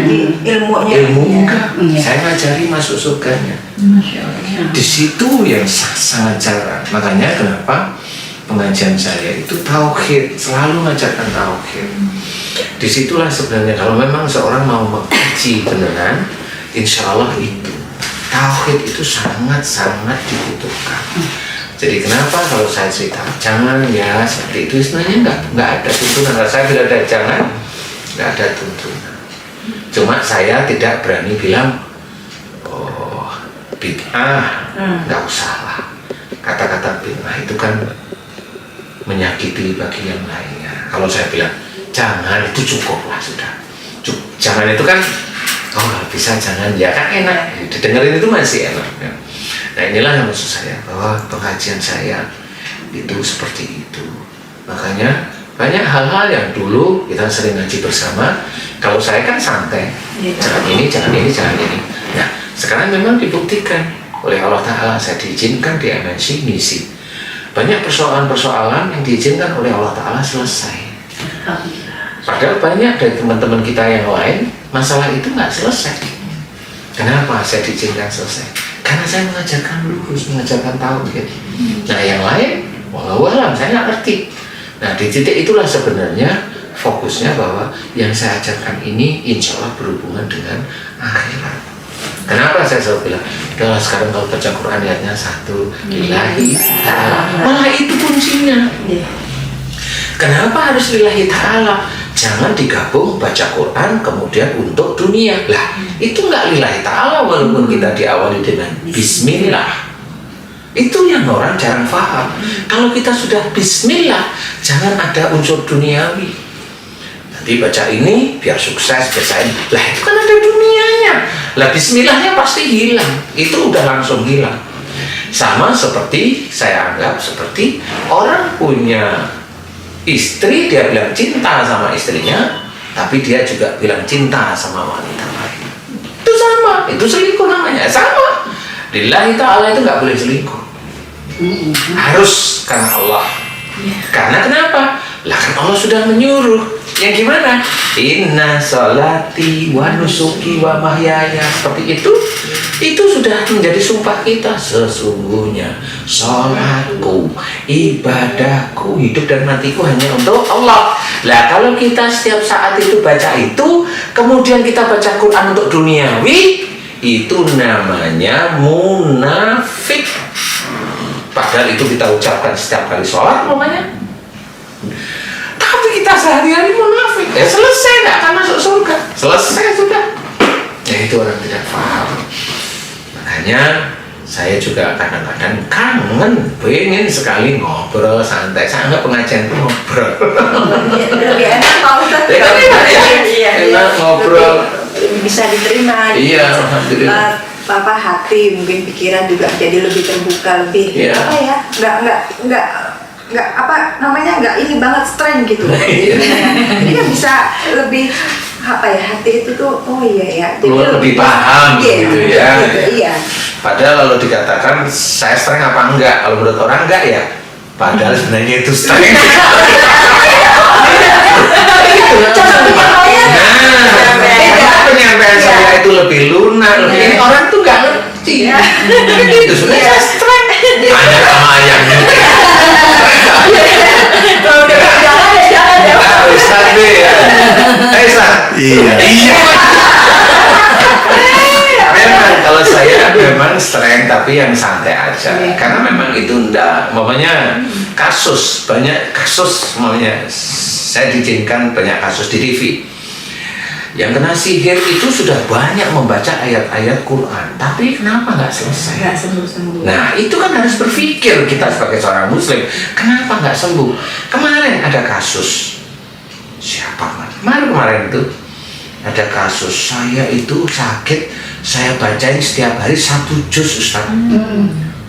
Jadi ilmunya enggak. Saya ngajari masuk surganya. Di situ yang sangat jarang. Makanya kenapa pengajian saya itu tauhid, selalu mengajarkan tauhid. Disitulah sebenarnya kalau memang seorang mau mengkaji beneran, insya Allah itu tauhid itu sangat-sangat dibutuhkan. Jadi kenapa kalau saya cerita jangan ya seperti itu, sebenarnya nggak ada tuntunan. Saya bila ada jangan, nggak ada tuntunan. Cuma saya tidak berani bilang bid'ah, nggak usah lah. Kata-kata bid'ah itu kan menyakiti bagi yang lainnya. Kalau saya bilang jangan, itu cukup lah sudah. Jangan itu kan, kalau bisa jangan ya kan enak. Didengerin itu masih enak. Ya. Nah inilah yang maksud saya bahwa pengajian saya itu seperti itu. Makanya banyak hal-hal yang dulu kita sering ngaji bersama. Kalau saya kan santai, jangan ini, jangan ini, jangan ini. Nah sekarang memang dibuktikan oleh Allah Ta'ala, saya diizinkan di MNC misi. Banyak persoalan-persoalan yang diizinkan oleh Allah Ta'ala selesai. Padahal banyak dari teman-teman kita yang lain masalah itu nggak selesai. Kenapa saya diizinkan selesai? Karena saya mengajarkan lurus, mengajarkan tauhid. Nah yang lain, wallahu alam, saya nggak ngerti. Nah di titik itulah sebenarnya fokusnya bahwa yang saya ajarkan ini insya Allah berhubungan dengan akhirat. Kenapa saya selalu bilang, kalau sekarang kalau baca Quran ayatnya 1, lillahi ta'ala. Malah itu kuncinya. Kenapa harus lillahi ta'ala? Jangan digabung baca Quran kemudian untuk dunia. Lah, itu nggak lillahi ta'ala walaupun kita diawali dengan bismillah. Itu yang orang jarang paham. Kalau kita sudah bismillah, jangan ada unsur duniawi. Nanti baca ini biar sukses, bacain. Lah, itu kan ada dunianya. Lah, bismillahnya pasti hilang. Itu udah langsung hilang. Sama seperti saya anggap seperti orang punya istri, dia bilang cinta sama istrinya, tapi dia juga bilang cinta sama wanita lain. Itu sama, itu selingkuh namanya. Sama. Lillahi ta'ala itu nggak boleh selingkuh. Harus karena Allah. Karena kenapa? Lah kan Allah sudah menyuruh. Yang gimana? Inna sholati wa nusuki wa mahyaya. Seperti itu sudah menjadi sumpah kita. Sesungguhnya sholatku, ibadahku, hidup dan matiku hanya untuk Allah. Lah kalau kita setiap saat itu baca itu, kemudian kita baca Quran untuk duniawi, itu namanya munafik. Padahal itu kita ucapkan setiap kali sholat namanya. Tapi kita sehari-hari munafik. Ya selesai, nggak akan masuk surga. Selesai sudah. Ya itu orang tidak paham. Makanya saya juga kadang-kadang kangen, pengen sekali ngobrol santai. Saya anggap pengajian itu ngobrol. Lebih enak kalau kita enak ngobrol. Bisa diterima. Iya, alhamdulillah. Hati mungkin pikiran juga jadi lebih terbuka, lebih apa ya, nggak apa namanya, nggak ini banget strain gitu. Jadi kan bisa lebih apa ya, hati itu tuh jadi lebih paham gitu ya. Iya. Padahal kalau dikatakan saya strength apa enggak, kalau menurut orang enggak ya, padahal sebenarnya itu strength. Penyampaian saya itu lebih lunak, lebih ini orang tuh nggak ngerti. Itu sebenarnya strength. Hanya sama ayamnya. Kalau udah jangan ya. Ustaz deh ya. Iya. Memang kalau saya memang strength tapi yang santai aja. Karena memang itu enggak, mamanya banyak kasus, mamanya saya diizinkan banyak kasus di TV. Yang kena sihir itu sudah banyak membaca ayat-ayat Quran, tapi kenapa nggak selesai? Nggak sembuh-sembuh. Nah itu kan harus berpikir kita sebagai seorang Muslim, kenapa nggak sembuh? Kemarin ada kasus, siapa kemarin itu ada kasus, saya itu sakit, saya bacain setiap hari 1 juz Ustaz.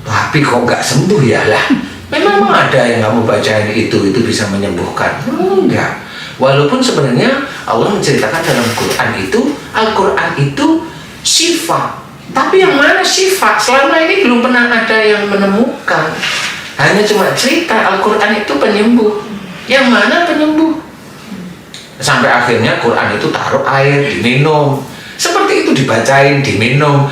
Tapi kok nggak sembuh ya lah? Memang ada yang kamu bacain itu bisa menyembuhkan? Enggak. Walaupun sebenarnya Allah menceritakan dalam Al-Quran itu syifa. Tapi yang mana syifa? Selama ini belum pernah ada yang menemukan. Hanya cuma cerita Al-Quran itu penyembuh. Yang mana penyembuh? Sampai akhirnya Quran itu taruh air, diminum. Seperti itu, dibacain, diminum.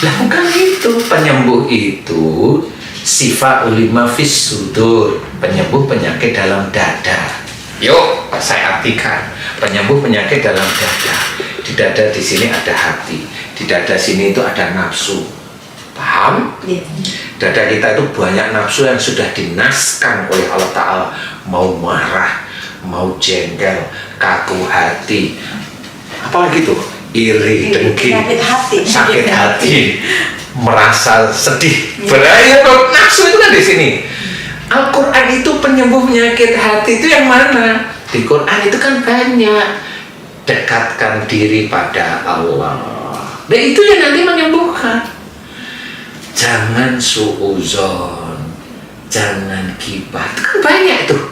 Lah bukan itu, penyembuh itu sifat ulima fis sudur, penyembuh penyakit dalam dada. Yuk, saya artikan, penyembuh penyakit dalam dada. Di dada di sini ada hati, di dada sini itu ada nafsu. Paham? Dada kita itu banyak nafsu yang sudah dinaskan oleh Allah Ta'ala. Mau marah, mau jengkel, kaku hati, apalagi tuh, iri, dengki, sakit hati, merasa sedih, beraya kok. Nafsu itu kan di sini. Al-Quran itu penyembuh penyakit hati itu yang mana? Di Quran itu kan banyak. Dekatkan diri pada Allah. Dan itu yang nanti menyembuhkan. Jangan suuzon, jangan gibah. Itu kan banyak tuh.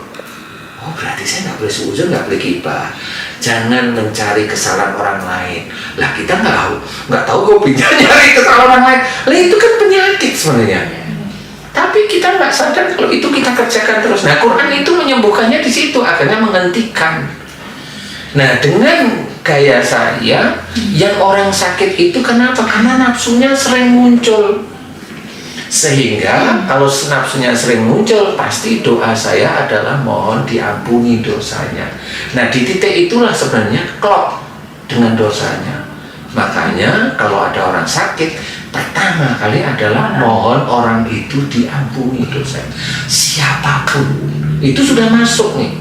Oh berarti saya nggak boleh suuzon, nggak boleh gibah. Jangan mencari kesalahan orang lain. Lah kita nggak tahu hobinya nyari kesalahan orang lain. Lah itu kan penyakit sebenarnya. Tapi kita nggak sadar kalau itu kita kerjakan terus. Nah Quran itu menyembuhkannya di situ, akhirnya menghentikan. Nah dengan gaya saya, yang orang sakit itu kenapa? Karena nafsunya sering muncul. Sehingga kalau nafsunya sering muncul, pasti doa saya adalah mohon diampuni dosanya. Nah di titik itulah sebenarnya klop dengan dosanya. Makanya kalau ada orang sakit, pertama kali adalah mohon orang itu diampuni dosanya. Siapapun itu sudah masuk nih.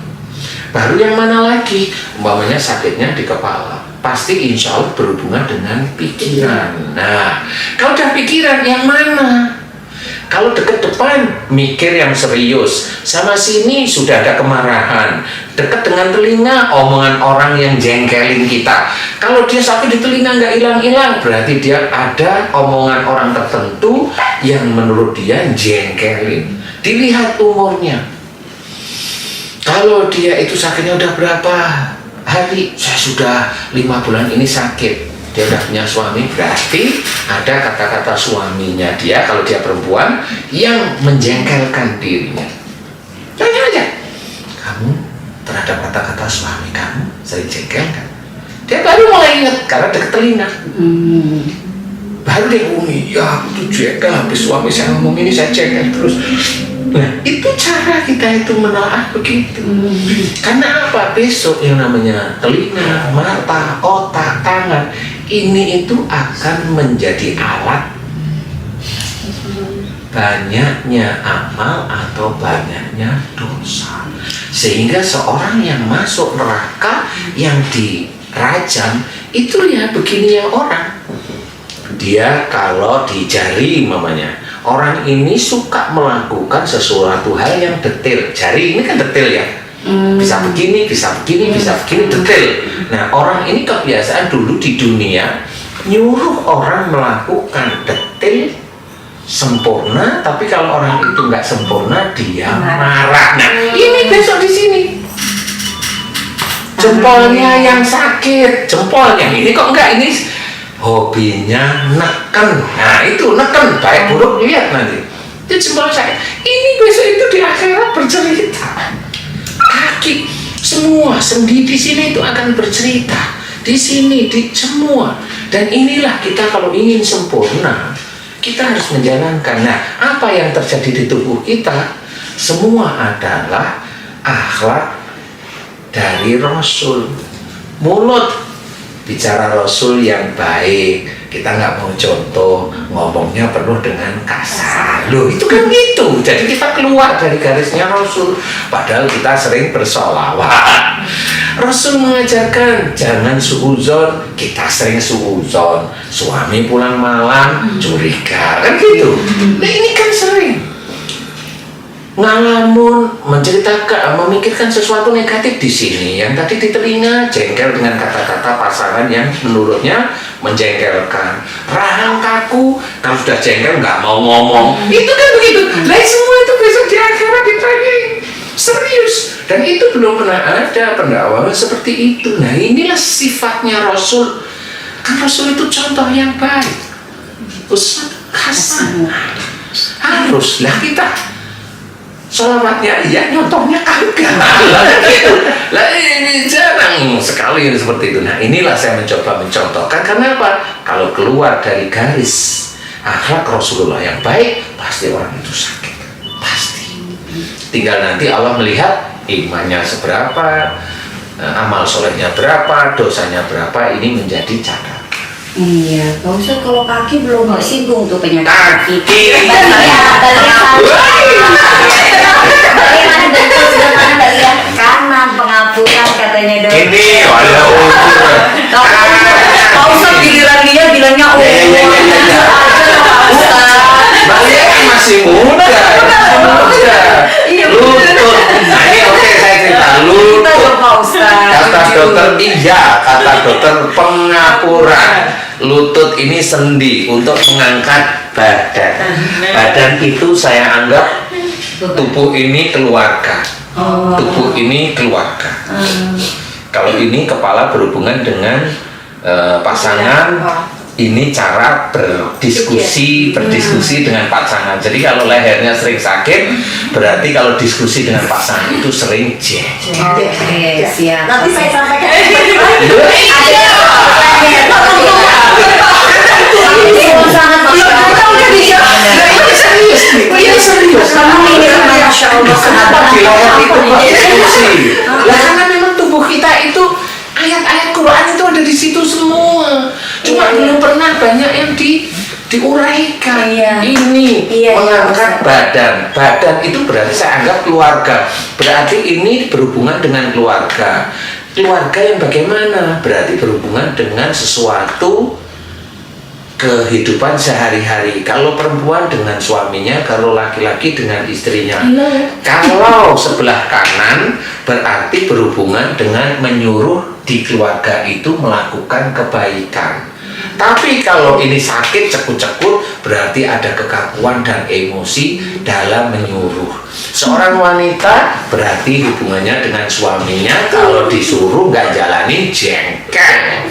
Baru yang mana lagi? Umpamanya sakitnya di kepala, pasti insya Allah berhubungan dengan pikiran. Nah kalau udah pikiran yang mana? Kalau deket depan mikir yang serius, sama sini sudah ada kemarahan. Dekat dengan telinga omongan orang yang jengkelin kita. Kalau dia sakit di telinga nggak hilang-hilang, berarti dia ada omongan orang tertentu yang menurut dia jengkelin. Dilihat umurnya. Kalau dia itu sakitnya udah berapa hari? Saya sudah 5 bulan ini sakit. Dia udah punya suami, berarti ada kata-kata suaminya dia, kalau dia perempuan, yang menjengkelkan dirinya. Tanya aja, kamu terhadap kata-kata suami kamu sering jengkelkan? Dia baru mulai ingat karena dekat telinga. Baru dia ngomong, ya aku tuh jengkel, habis suami saya ngomong ini saya jengkel terus. Nah itu cara kita itu menelaah begitu. Karena apa? Besok yang namanya telinga, mata, otak, tangan, ini itu akan menjadi alat banyaknya amal atau banyaknya dosa. Sehingga seorang yang masuk neraka, yang dirajam, itu ya begini ya orang. Dia kalau di jari mamanya, orang ini suka melakukan sesuatu hal yang detail. Jari ini kan detail ya, bisa begini, bisa begini, bisa begini, detail. Nah orang ini kebiasaan dulu di dunia nyuruh orang melakukan detail sempurna, tapi kalau orang itu nggak sempurna dia marah. Nah ini besok di sini jempolnya yang sakit, jempolnya ini kok enggak, ini hobinya neken. Nah itu neken, baik buruk lihat nanti. Itu jempol sakit. Ini besok itu di akhirat bercerita. Kaki semua sendi di sini itu akan bercerita. Di sini, di semua. Dan inilah kita kalau ingin sempurna, kita harus menjalankan. Nah, apa yang terjadi di tubuh kita? Semua adalah akhlak dari Rasul. Mulut bicara Rasul yang baik, kita nggak mau contoh ngomongnya penuh dengan kasar. Loh itu kan gitu. Jadi kita keluar dari garisnya Rasul, padahal kita sering bersolawat. Rasul mengajarkan jangan suuzon, kita sering suuzon. Suami pulang malam curiga, kan gitu. Nah ini kan sering ngalamun, menceritakan, memikirkan sesuatu negatif di sini, yang tadi di telinga jengkel dengan kata-kata pasangan yang menurutnya menjengkelkan, rahang kaku, kalau sudah jengkel nggak mau ngomong, itu kan begitu. Nah semua itu besok di akhirat ditanya serius, dan itu belum pernah ada pendakwahan seperti itu. Nah inilah sifatnya Rasul, kan Rasul itu contoh yang baik, uswatun hasanah. Haruslah kita sholawatnya iya, nyontohnya kagak. Lah ini jarang sekali yang seperti itu. Nah inilah saya mencoba mencontohkan. Karena apa? Kalau keluar dari garis akhlak Rasulullah yang baik, pasti orang itu sakit, pasti. Tinggal nanti Allah melihat imannya seberapa, amal solehnya berapa, dosanya berapa, ini menjadi catatan. Iya, Pak Ustadz kalau kaki belum singgung tuh penyakit kaki. Bagaimana bentuk sederhana Mbak Lia? Kanan penghapusan katanya dok. Ini ada ukur. Pak Ustadz giliran dia bilangnya Mbak Lia kan masih muda. Lutut. Nah ini oke, saya cerita lutut. Kata dokter kata dokter pengapuran. Lutut ini sendi untuk mengangkat badan. Badan itu saya anggap tubuh ini keluarga. Tubuh ini keluarga. Kalau ini kepala berhubungan dengan pasangan, ini cara berdiskusi dengan pasangan. Jadi kalau lehernya sering sakit, berarti kalau diskusi dengan pasangan itu sering Oke, siap. Nanti saya sampaikan. Karena memang tubuh kita itu ayat-ayat Quran itu ada di situ semua. Cuma belum pernah banyak yang diuraikan. Ini mengangkat badan. Badan itu berarti saya anggap keluarga. Berarti ini berhubungan dengan keluarga. Keluarga yang bagaimana? Berarti berhubungan dengan sesuatu kehidupan sehari-hari. Kalau perempuan dengan suaminya, kalau laki-laki dengan istrinya. Kalau sebelah kanan berarti berhubungan dengan menyuruh di keluarga itu melakukan kebaikan. Tapi kalau ini sakit cekut-cekut berarti ada kekakuan dan emosi dalam menyuruh. Seorang wanita berarti hubungannya dengan suaminya, kalau disuruh nggak jalani jengkel.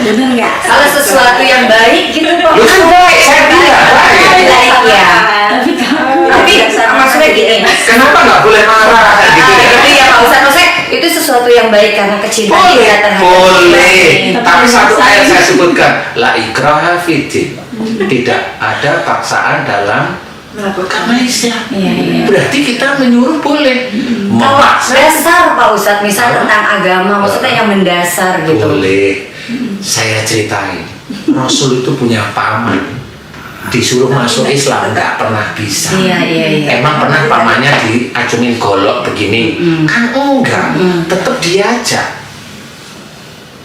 Bener nggak? Kalau sesuatu yang baik gitu Pak. Lu kan baik, saya bilang baik. Ya. Tapi maksudnya gini. Kenapa nggak boleh marah gitu ya? Itu ya Pak Ustadz, maksudnya itu sesuatu yang baik karena kecintaan kita terhadap Boleh. Tapi satu ayat saya sebutkan, la ikraha fiddin. Tidak ada paksaan dalam agama Islam. Berarti kita menyuruh boleh. Kalau dasar Pak Ustadz, misal tentang agama, maksudnya yang mendasar gitu. Boleh. Saya ceritain, Rasul itu punya paman, disuruh masuk Islam nggak pernah bisa. Emang pernah pamannya diacungin golok begini? Kan enggak, tetap diajak.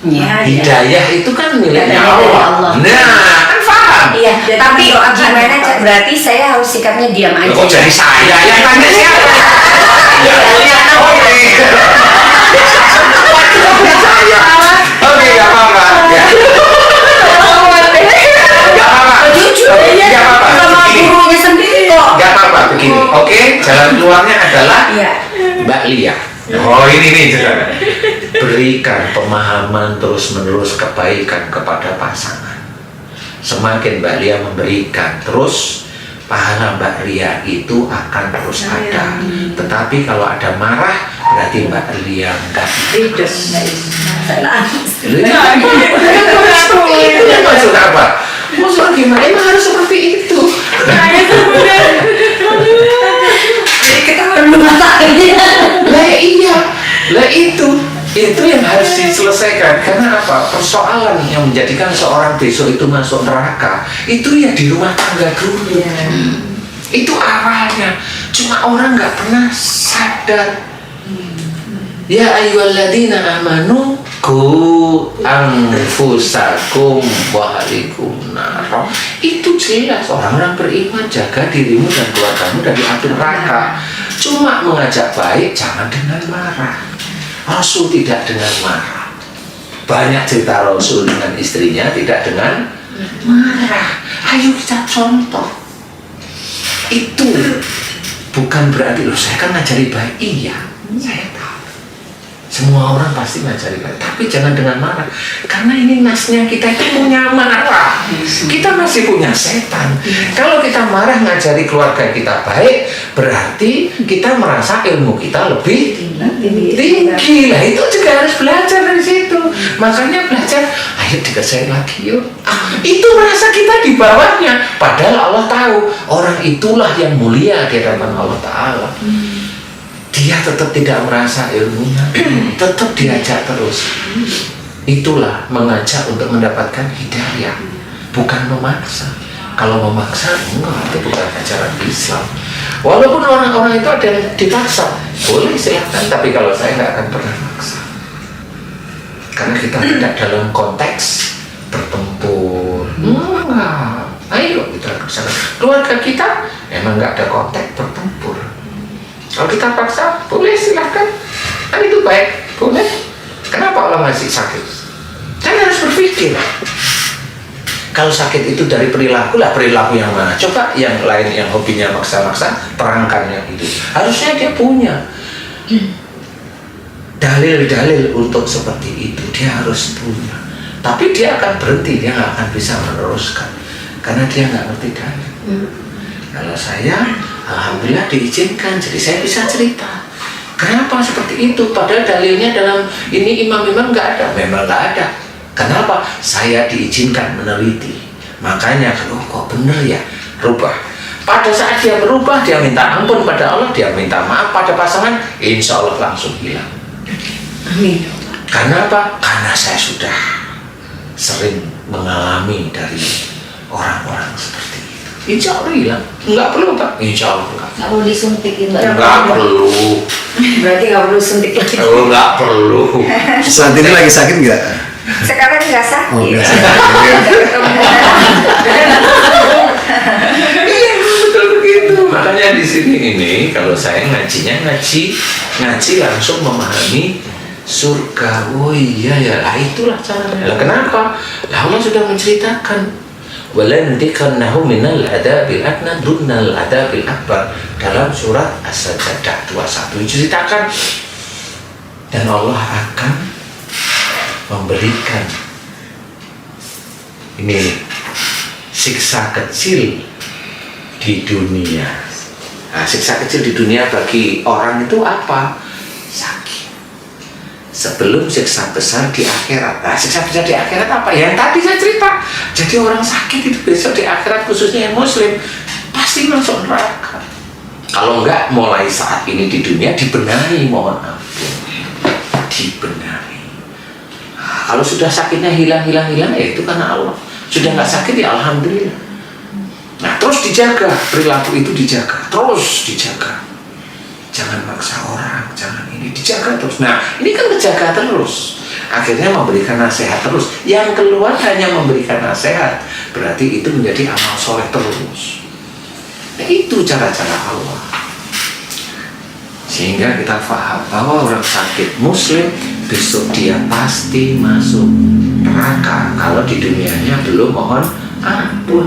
Hidayah itu kan miliknya Allah. Nah, kan paham. Iya, tapi gimana berarti saya harus sikapnya diam aja. Kok jadi saya yang tanya siapa? Oke, nggak apa-apa. Gak apa-apa begini. Oke, jalan keluarnya adalah Mbak Lia. Oh ini nih saudara. Berikan pemahaman terus-menerus kebaikan kepada pasangan. Semakin Mbak Lia memberikan, terus pahala Mbak Lia itu akan terus ada. Tetapi kalau ada marah, berarti Mbak Lia enggak. Itu maksud apa? Maksud gimana? Emang harus seperti itu. Lah iya, lah itu yang harus diselesaikan. Karena apa? Persoalan yang menjadikan seorang besok itu masuk neraka itu ya di rumah tangga dulu. Itu awalnya. Cuma orang nggak pernah sadar. Ya ayyuhalladzina amanu qu anfusakum wa ahlikum nar. Itu jelas orang-orang beriman, jaga dirimu dan keluargamu dari api neraka. Cuma mengajak baik, jangan dengan marah. Rasul tidak dengan marah. Banyak cerita Rasul dengan istrinya tidak dengan marah. Ayo kita contoh. Itu bukan berarti loh saya kan ngajari baik. Iya, saya tahu. Semua orang pasti ngajari baik, tapi jangan dengan marah. Karena ini nasnya kita itu punya marah. Kita masih punya setan. Kalau kita marah ngajari keluarga kita baik, berarti kita merasa ilmu kita lebih tinggi. Lah itu juga harus belajar dari situ. Makanya belajar, ayo dikerjain lagi yuk. Itu merasa kita di bawahnya. Padahal Allah tahu orang itulah yang mulia di hadapan Allah Ta'ala. Dia tetap tidak merasa ilmunya, tetap diajak terus. Itulah mengajak untuk mendapatkan hidayah, bukan memaksa. Kalau memaksa, enggak, itu bukan ajaran Islam. Walaupun orang-orang itu ada yang dipaksa, boleh silahkan, tapi kalau saya nggak akan pernah maksa. Karena kita tidak dalam konteks bertempur. Enggak, ayo kita kerjakan. Keluarga kita emang nggak ada konteks bertempur. Kalau kita paksa, boleh silahkan. Kan itu baik, boleh. Kenapa Allah masih sakit? Kan harus berpikir. Kalau sakit itu dari perilaku lah, perilaku yang mana? Coba yang lain yang hobinya maksa-maksa, terangkan yang itu. Harusnya dia punya dalil-dalil untuk seperti itu, dia harus punya. Tapi dia akan berhenti, dia nggak akan bisa meneruskan karena dia nggak ngerti dalil. Kalau saya, alhamdulillah diizinkan, jadi saya bisa cerita. Kenapa seperti itu? Padahal dalilnya dalam ini imam-imam nggak ada, memang nggak ada. Kenapa? Saya diizinkan meneliti. Makanya, kok bener ya, rubah. Pada saat dia berubah, dia minta ampun pada Allah, dia minta maaf pada pasangan, insya Allah langsung hilang. Amin. Karena apa? Karena saya sudah sering mengalami dari orang-orang seperti itu. Insya Allah hilang. Enggak perlu Pak? Insya Allah enggak. Nggak perlu disuntikin Mbak. Enggak perlu. Berarti nggak perlu suntik lagi. Oh, enggak perlu. Saat ini lagi sakit nggak? Sekarang nggak sakit. Oh, nggak sakit. Iya betul begitu. Makanya di sini ini kalau saya ngaji langsung memahami surga. Oh iya ya, itulah caranya. Lah kenapa? Lah Allah sudah menceritakan. Walandikannahu minal adabil adna dunal adabil akbar dalam surat As-Sajdah 21 diceritakan, dan Allah akan memberikan ini siksa kecil di dunia. Nah, siksa kecil di dunia bagi orang itu apa? Sakit. Sebelum siksa besar di akhirat. Nah, siksa besar di akhirat apa? Yang tadi saya cerita. Jadi orang sakit itu besok di akhirat, khususnya yang muslim, pasti masuk neraka. Kalau enggak, mulai saat ini di dunia dibenahi, mohon ampun, dibenahi. Kalau sudah sakitnya hilang, ya itu karena Allah. Sudah nggak sakit ya alhamdulillah. Nah terus dijaga, perilaku itu dijaga, terus dijaga. Jangan maksa orang, jangan ini, dijaga terus. Nah ini kan dijaga terus. Akhirnya memberikan nasihat terus. Yang keluar hanya memberikan nasihat. Berarti itu menjadi amal soleh terus. Nah itu cara-cara Allah. Sehingga kita paham bahwa orang sakit muslim besok dia pasti masuk neraka kalau di dunianya belum mohon ampun.